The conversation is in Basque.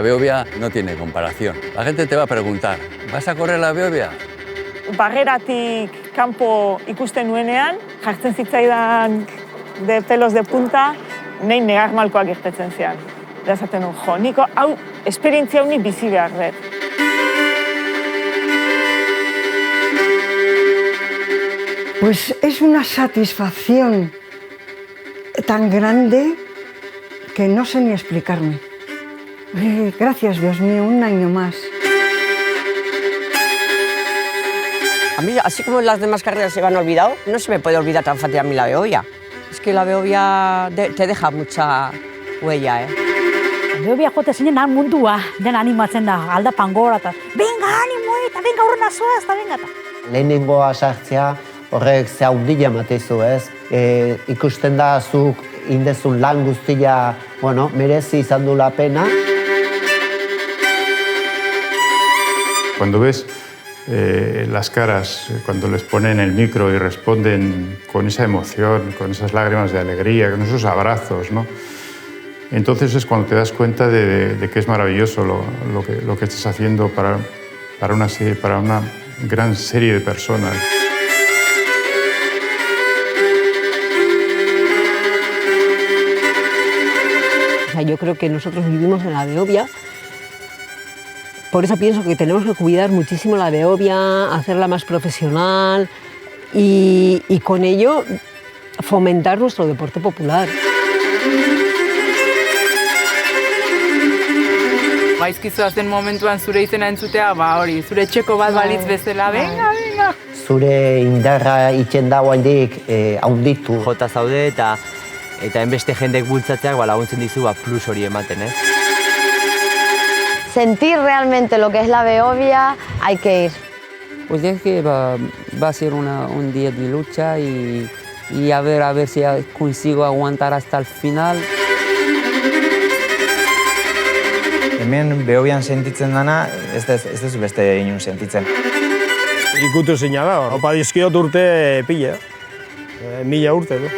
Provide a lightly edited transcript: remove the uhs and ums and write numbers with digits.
Beobia no tiene comparación. La gente te va a preguntar, ¿vas a correr la Beobia? Barreratik kanpo ikusten nuenean, jartzen zitzaidan de pelos de punta, nahi negar malkoak irtetzen zian. Da esaten nuen, jo, niko hau esperientzia honi bizi behar dut. Pues es una satisfacción tan grande que no sé ni explicarme. Gracias, Dios mío, un año más. A mí, así como las demás carreras se me han olvidado, no se me puede olvidar tan fácil a mí la Beobia. Es que la Beobia te deja mucha huella, Beobia jote zinen mundua, den animatzen da, aldapan gora, eta venga, animo, eta venga, horrena zoaz, eta venga, eta. Lehenengoa sartzea, horrek ze handia ematezu, ez? Ikusten da zuk indezun lan guztia, bueno, merezi izan du la pena. Cuando ves las caras, cuando les ponen el micro y responden con esa emoción, con esas lágrimas de alegría, con esos abrazos, ¿no? Entonces es cuando te das cuenta de que es maravilloso lo que estás haciendo para una gran serie de personas. O sea, yo creo que nosotros vivimos en la Beobia. Por eso pienso que tenemos que cuidar muchísimo la Beobia, hacerla más profesional y con ello fomentar nuestro deporte popular. Gaizkizu azten momentuan zure izena entzutea, hori, zure txeko bat balitz bezala, venga. Zure indarra itzen dago handik haunditu. Jota zaude eta enbeste jendek bultzatzeak laguntzen dizu plus hori ematen, Sentir realmente lo que es la Beobia, hay que ir. Pues es que va a ser un día de lucha y a ver si consigo aguantar hasta el final. Hemen Beobian sentitzen dana, ez duzu beste inun sentitzen. Ikutu zina da, opa dizkiot urte pila, 1000 urte du.